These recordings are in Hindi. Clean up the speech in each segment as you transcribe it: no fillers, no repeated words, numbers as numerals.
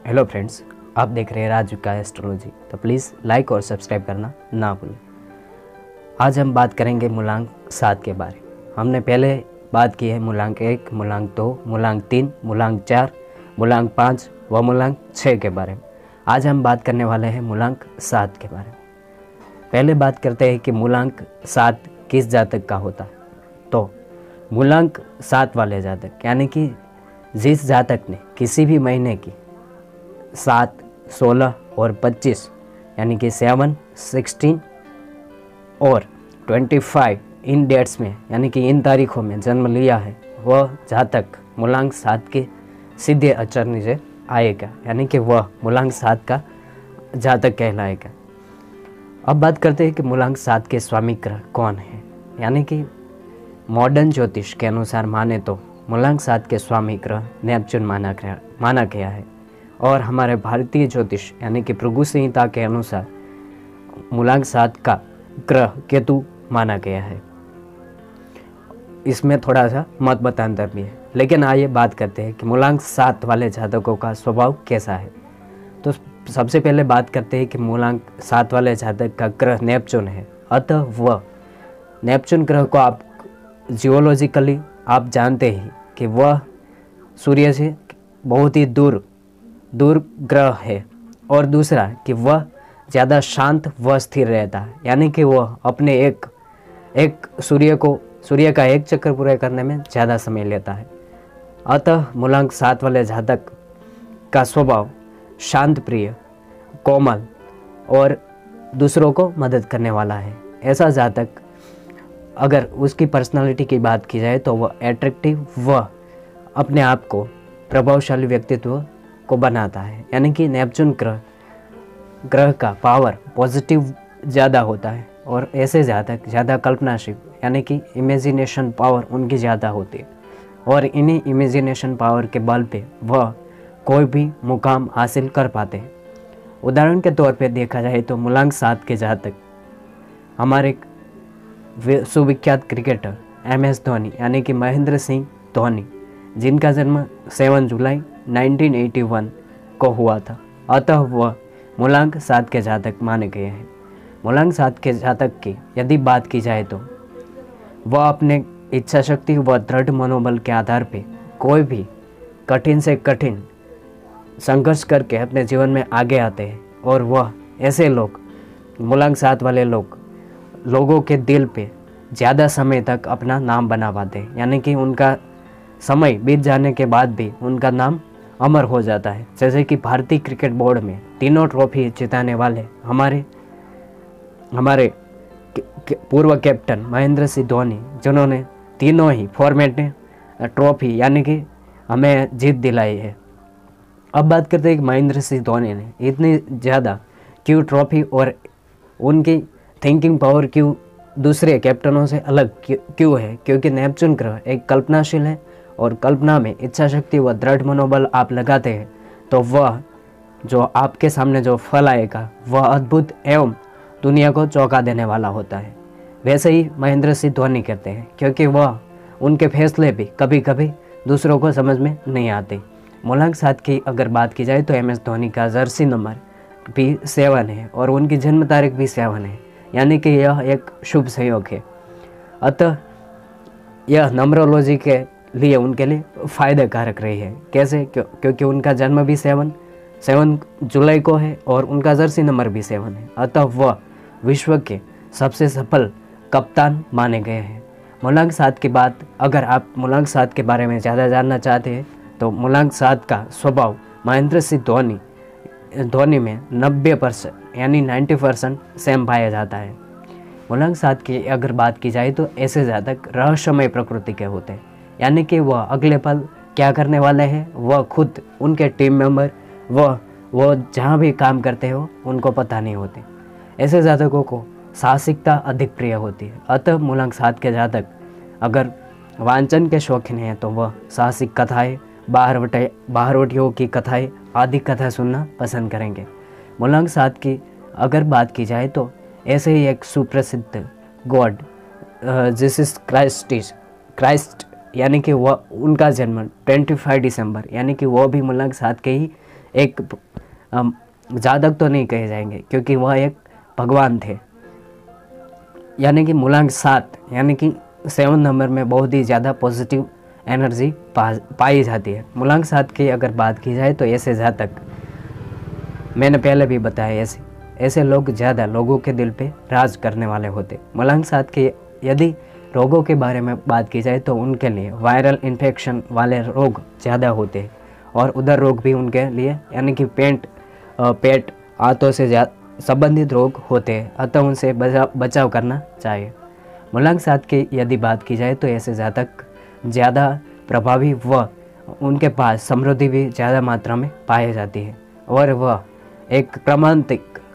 हेलो फ्रेंड्स, आप देख रहे हैं राजू का एस्ट्रोलॉजी। तो प्लीज़ लाइक और सब्सक्राइब करना ना भूलें। आज हम बात करेंगे मूलांक 7 के बारे में। हमने पहले बात की है मूलांक 1, मूलांक 2, मूलांक 3, मूलांक 4, मूलांक 5 व मूलांक 6 के बारे में। आज हम बात करने वाले हैं मूलांक 7 के बारे में। पहले बात करते हैं कि मूलांक 7 किस जातक का होता है। तो मूलांक 7 वाले जातक यानी कि जिस जातक ने किसी भी महीने की 7, 16 और 25 यानी कि 7, 16 और 25 इन डेट्स में यानी कि इन तारीखों में जन्म लिया है, वह जातक मूलांक 7 के सीधे अक्षर नीचे आएगा, यानी कि वह मूलांक 7 का जातक कहलाएगा। अब बात करते हैं कि मूलांक 7 के स्वामी ग्रह कौन है। यानी कि मॉडर्न ज्योतिष के अनुसार माने तो मूलांक 7 के स्वामी ग्रह नेपच्यून माना गया है, और हमारे भारतीय ज्योतिष यानी कि भृगु संहिता के अनुसार मूलांक 7 का ग्रह केतु माना गया है। इसमें थोड़ा सा मत मतांतर भी है, लेकिन आइए बात करते हैं कि मूलांक 7 वाले जातकों का स्वभाव कैसा है। तो सबसे पहले बात करते हैं कि मूलांक 7 वाले जातक का ग्रह नेपच्यून है, अतः वह नेपच्यून ग्रह को आप जियोलॉजिकली आप जानते ही कि वह सूर्य से बहुत ही दूर ग्रह है, और दूसरा कि वह ज़्यादा शांत व स्थिर रहता है, यानी कि वह अपने एक सूर्य का एक चक्कर पूरा करने में ज़्यादा समय लेता है। अतः मूलांक 7 वाले जातक का स्वभाव शांत प्रिय, कोमल और दूसरों को मदद करने वाला है। ऐसा जातक अगर उसकी पर्सनालिटी की बात की जाए तो वह एट्रैक्टिव व अपने आप को प्रभावशाली व्यक्तित्व को बनाता है, यानी कि नेपच्यून ग्रह का पावर पॉजिटिव ज़्यादा होता है, और ऐसे जातक ज़्यादा कल्पनाशील यानी कि इमेजिनेशन पावर उनकी ज़्यादा होती है, और इन्हीं इमेजिनेशन पावर के बल पे वह कोई भी मुकाम हासिल कर पाते हैं। उदाहरण के तौर पे देखा जाए तो मूलांक 7 के जातक हमारे सुविख्यात क्रिकेटर MS धोनी यानी कि महेंद्र सिंह धोनी, जिनका जन्म 7 जुलाई 1981 को हुआ था, अतः वह मूलांक 7 के जातक माने गए हैं। मूलांक 7 के जातक की यदि बात की जाए तो वह अपने इच्छा शक्ति व दृढ़ मनोबल के आधार पर कोई भी कठिन से कठिन संघर्ष करके अपने जीवन में आगे आते हैं, और वह ऐसे लोग मूलांक 7 वाले लोगों के दिल पे ज़्यादा समय तक अपना नाम बना पाते हैं, यानी कि उनका समय बीत जाने के बाद भी उनका नाम अमर हो जाता है। जैसे कि भारतीय क्रिकेट बोर्ड में तीनों ट्रॉफी जिताने वाले हमारे पूर्व कैप्टन महेंद्र सिंह धोनी, जिन्होंने तीनों ही फॉर्मेट में ट्रॉफी यानी कि हमें जीत दिलाई है। अब बात करते हैं कि महेंद्र सिंह धोनी ने इतनी ज़्यादा क्यों ट्रॉफी और उनकी थिंकिंग पावर क्यों दूसरे कैप्टनों से अलग क्यों है, क्योंकि नेपच्यून ग्रह एक कल्पनाशील है, और कल्पना में इच्छा शक्ति व दृढ़ मनोबल आप लगाते हैं तो वह जो आपके सामने जो फल आएगा वह अद्भुत एवं दुनिया को चौंका देने वाला होता है। वैसे ही महेंद्र सिंह धोनी कहते हैं, क्योंकि वह उनके फैसले भी कभी कभी दूसरों को समझ में नहीं आते। मूलांक 7 की अगर बात की जाए तो MS धोनी का जर्सी नंबर भी 7 है, और उनकी जन्म तारीख भी 7 है, यानी कि यह एक शुभ संयोग है। अतः यह नंबरोलॉजी के लिए उनके लिए फ़ायदा कारक रही है। कैसे? क्योंकि उनका जन्म भी 7 जुलाई को है, और उनका जर्सी नंबर भी 7 है, अतः वह विश्व के सबसे सफल कप्तान माने गए हैं। मूलांक 7 की बात, अगर आप मूलांक 7 के बारे में ज़्यादा जानना चाहते हैं तो मूलांक 7 का स्वभाव महेंद्र सिंह धोनी में 90% यानी 90% सेम पाया जाता है। मूलांक 7 की अगर बात की जाए तो ऐसे जातक रहस्यमय प्रकृति के होते हैं, यानी कि वह अगले पल क्या करने वाले हैं वह खुद उनके टीम मेंबर वो जहाँ भी काम करते हो उनको पता नहीं होते। ऐसे जातकों को साहसिकता अधिक प्रिय होती है, अतः मूलांक 7 के जातक अगर वांचन के शौकीन हैं तो वह साहसिक कथाएँ, बाहरवटियों की कथाएँ आदि कथा सुनना पसंद करेंगे। मूलांक 7 की अगर बात की जाए तो ऐसे ही एक सुप्रसिद्ध गॉड जीसस क्राइस्ट यानी कि वह उनका जन्म 25 दिसंबर यानी कि वह भी मूलांक 7 के ही एक जातक तो नहीं कहे जाएंगे, क्योंकि वह एक भगवान थे। यानी कि मूलांक 7 यानी कि 7 नंबर में बहुत ही ज़्यादा पॉजिटिव एनर्जी पाई जाती है। मूलांक 7 की अगर बात की जाए तो ऐसे जातक, मैंने पहले भी बताया, ऐसे लोग ज़्यादा लोगों के दिल पे राज करने वाले होते। मूलांक 7 के यदि रोगों के बारे में बात की जाए तो उनके लिए वायरल इन्फेक्शन वाले रोग ज़्यादा होते हैं और उधर रोग भी उनके लिए, यानी कि पेट आंतों से संबंधित रोग होते हैं, अतः उनसे बचाव करना चाहिए। मूलांक 7 की यदि बात की जाए तो ऐसे जातक ज़्यादा प्रभावी व उनके पास समृद्धि भी ज़्यादा मात्रा में पाई जाती है और वह एक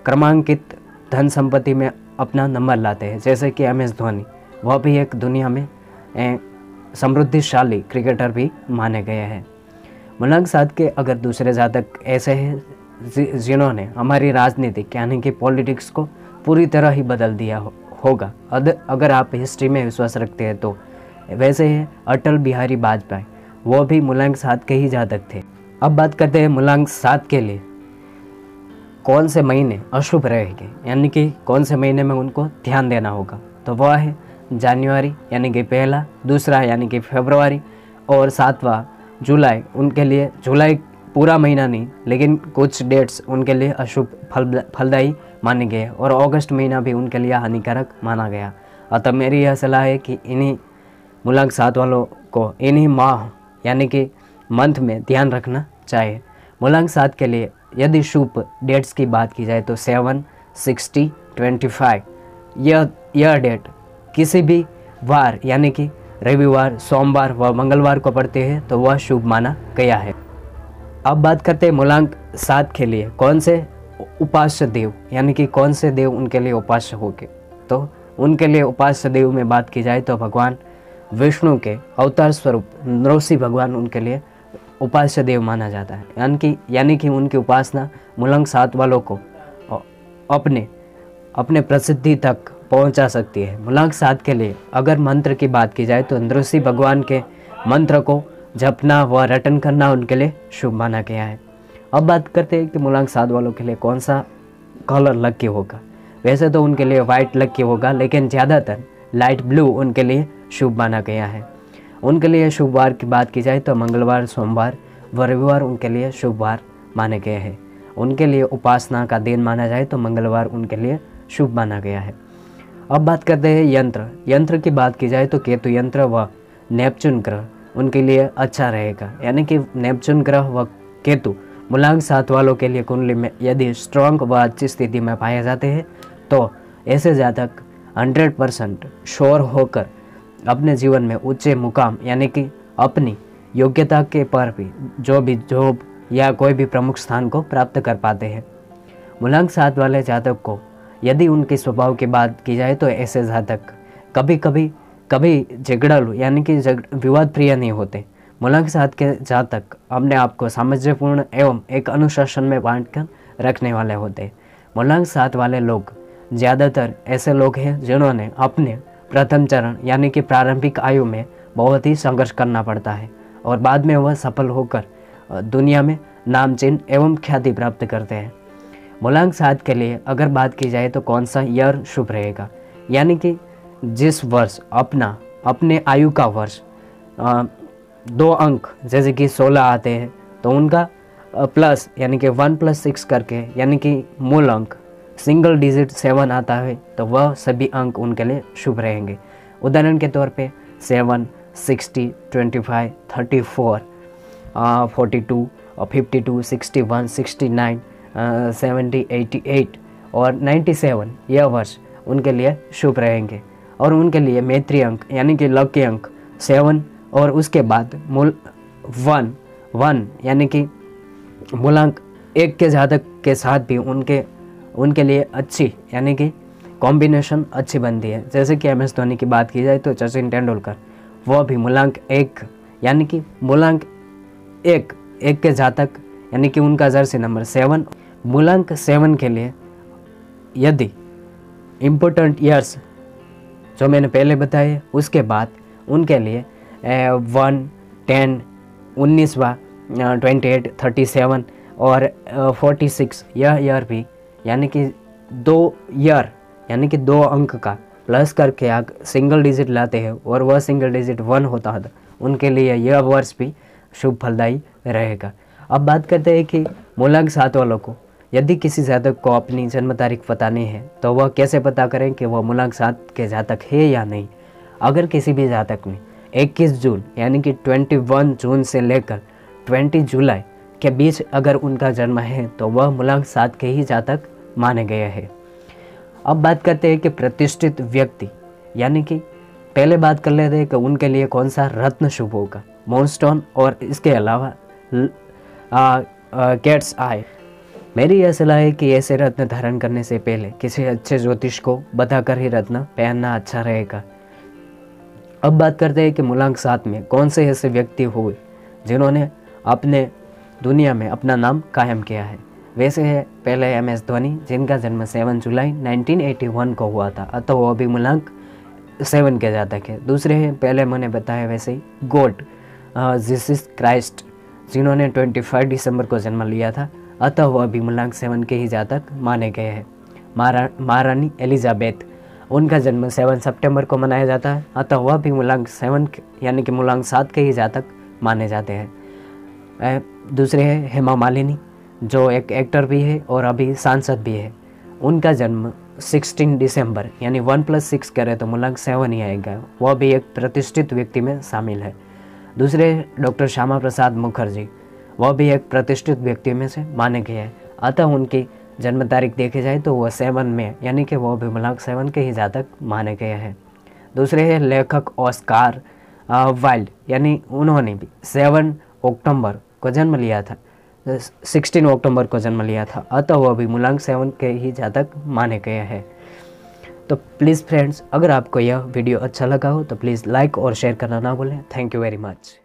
क्रमांकित धन संपत्ति में अपना नंबर लाते हैं। जैसे कि MS धोनी, वह भी एक दुनिया में समृद्धिशाली क्रिकेटर भी माने गए हैं। मूलांक 7 के अगर दूसरे जातक ऐसे हैं जिन्होंने हमारी राजनीतिक यानी कि पॉलिटिक्स को पूरी तरह ही बदल दिया होगा। अगर आप हिस्ट्री में विश्वास रखते हैं तो वैसे ही अटल बिहारी वाजपेयी, वो भी मूलांक 7 के ही जातक थे। अब बात करते हैं मूलांक 7 के लिए कौन से महीने अशुभ रहेंगे, यानी कि कौन से महीने में उनको ध्यान देना होगा। तो वह है जनवरी यानी कि पहला, दूसरा यानी कि फरवरी और 7वां जुलाई। उनके लिए जुलाई पूरा महीना नहीं, लेकिन कुछ डेट्स उनके लिए अशुभ फलदायी माने गए और अगस्त महीना भी उनके लिए हानिकारक माना गया। अतः मेरी यह सलाह है कि इन्हीं मूलांक 7 वालों को इन्हीं माह यानी कि मंथ में ध्यान रखना चाहिए। मूलांक 7 के लिए यदि शुभ डेट्स की बात की जाए तो 7, 60, 25 यह डेट किसी भी वार यानी कि रविवार, सोमवार व मंगलवार को पड़ते हैं तो वह शुभ माना गया है। अब बात करते हैं मूलांक 7 के लिए कौन से उपास्य देव यानी कि कौन से देव उनके लिए उपास्य होंगे। तो उनके लिए उपास्य देव में बात की जाए तो भगवान विष्णु के अवतार स्वरूप नृसिंह भगवान उनके लिए उपास्य देव माना जाता है। यानी कि उनकी उपासना मूलांक 7 वालों को अपने प्रसिद्धि तक पहुंचा सकती है। मूलांक 7 के लिए अगर मंत्र की बात की जाए तो नृसिंह भगवान के मंत्र को जपना व रटन करना उनके लिए शुभ माना गया है। अब बात करते हैं कि मूलांक 7 वालों के लिए कौन सा कलर लकी होगा। वैसे तो उनके लिए वाइट लकी होगा, लेकिन ज़्यादातर लाइट ब्लू उनके लिए शुभ माना गया है। उनके लिए शुभ वार की बात की जाए तो मंगलवार, सोमवार व रविवार उनके लिए शुभ वार माने गए हैं। उनके लिए उपासना का दिन माना जाए तो मंगलवार उनके लिए शुभ माना गया है। अब बात करते हैं यंत्र की बात की जाए तो केतु यंत्र व नेपच्यून ग्रह उनके लिए अच्छा रहेगा। यानी कि नेपच्यून ग्रह व केतु मूलांक 7 वालों के लिए कुंडली में यदि स्ट्रॉन्ग व अच्छी स्थिति में पाए जाते हैं तो ऐसे जातक 100% श्योर होकर अपने जीवन में ऊंचे मुकाम यानी कि अपनी योग्यता के पर भी जॉब या कोई भी प्रमुख स्थान को प्राप्त कर पाते हैं। मूलांक 7 वाले जातक को यदि उनके स्वभाव की बात की जाए तो ऐसे जातक कभी झगड़ालू यानी कि विवाद प्रिय नहीं होते। मूलांक 7 के जातक अपने आप को सामंजस्यपूर्ण एवं एक अनुशासन में बांटकर रखने वाले होते हैं। मूलांक 7 वाले लोग ज़्यादातर ऐसे लोग हैं जिन्होंने अपने प्रथम चरण यानी कि प्रारंभिक आयु में बहुत ही संघर्ष करना पड़ता है और बाद में वह सफल होकर दुनिया में नामचीन एवं ख्याति प्राप्त करते हैं। मूलांक 7 के लिए अगर बात की जाए तो कौन सा ईयर शुभ रहेगा, यानी कि जिस वर्ष अपने आयु का वर्ष 2 अंक जैसे कि 16 आते हैं तो उनका प्लस यानी कि 1 + 6 करके यानी कि मूल अंक सिंगल डिजिट 7 आता है तो वह सभी अंक उनके लिए शुभ रहेंगे। उदाहरण के तौर पे 7, 60, 25, 34, 42, 52, 61, 69, 70, 88 और 97 यह वर्ष उनके लिए शुभ रहेंगे और उनके लिए मैत्री अंक यानी कि लकी अंक 7 और उसके बाद मूल 1 यानी कि मूलांक 1 के जातक के साथ भी उनके लिए अच्छी यानी कि कॉम्बिनेशन अच्छी बनती है। जैसे कि MS धोनी की बात की जाए तो सचिन तेंदुलकर वह भी मूलांक 1 यानी कि मूलांक 1 के जातक यानी कि उनका जर्सी नंबर 7। मूलांक 7 के लिए यदि इम्पोर्टेंट ईयर्स जो मैंने पहले बताए उसके बाद उनके लिए 1, 10, 19वां, 28, 37 और 46 यह ईयर भी यानी कि 2 ईयर यानी कि 2 अंक का प्लस करके आप सिंगल डिजिट लाते हैं और वह सिंगल डिजिट 1 होता है, उनके लिए यह वर्ष भी शुभ फलदायी रहेगा। अब बात करते हैं कि मूलांक 7 वालों को यदि किसी जातक को अपनी जन्म तारीख पता नहीं है तो वह कैसे पता करें कि वह मूलांक 7 के जातक है या नहीं। अगर किसी भी जातक ने 21 जून यानी कि 21 जून से लेकर 20 जुलाई के बीच अगर उनका जन्म है तो वह मूलांक 7 के ही जातक माने गए हैं। अब बात करते हैं कि प्रतिष्ठित व्यक्ति यानी कि पहले बात कर लेते हैं कि उनके लिए कौन सा रत्न शुभ होगा, मूनस्टोन और इसके अलावा कैट्स आई। मेरी यह सलाह है कि ऐसे रत्न धारण करने से पहले किसी अच्छे ज्योतिष को बताकर ही रत्न पहनना अच्छा रहेगा। अब बात करते हैं कि मूलांक 7 में कौन से ऐसे व्यक्ति हुए जिन्होंने अपने दुनिया में अपना नाम कायम किया है। वैसे है पहले MS धोनी, जिनका जन्म 7 जुलाई 1981 को हुआ था, अतः वो अभी मूलांक 7 के जातक है। दूसरे हैं पहले मैंने बताया वैसे ही गॉड जीसस क्राइस्ट, जिन्होंने 25 दिसंबर को जन्म लिया था, अतः वह भी मूलांक 7 के ही जातक माने गए हैं। महारानी एलिजाबेथ, उनका जन्म 7 सितंबर को मनाया जाता है, अतः वह भी मूलांक 7 यानी कि मूलांक 7 के ही जातक माने जाते हैं। दूसरे हैं हेमा मालिनी, जो एक एक्टर भी है और अभी सांसद भी है। उनका जन्म 16 दिसंबर यानी 1+6 करें तो मूलांक 7 ही आएगा। वह भी एक प्रतिष्ठित व्यक्ति में शामिल है। दूसरे डॉक्टर श्यामा प्रसाद मुखर्जी, वह भी एक प्रतिष्ठित व्यक्ति में से माने गए हैं, अतः उनकी जन्म तारीख देखी जाए तो वह 7 में यानी कि वह भी मूलांक 7 के ही जातक माने गए हैं। दूसरे हैं लेखक ऑस्कार वाइल्ड, यानी उन्होंने भी 7 अक्टूबर को जन्म लिया था, 16 अक्टूबर को जन्म लिया था, अतः वह भी मूलांक 7 के ही जातक माने गए हैं। तो प्लीज़ फ्रेंड्स, अगर आपको यह वीडियो अच्छा लगा हो तो प्लीज़ लाइक और शेयर करना ना भूलें। Thank you very much.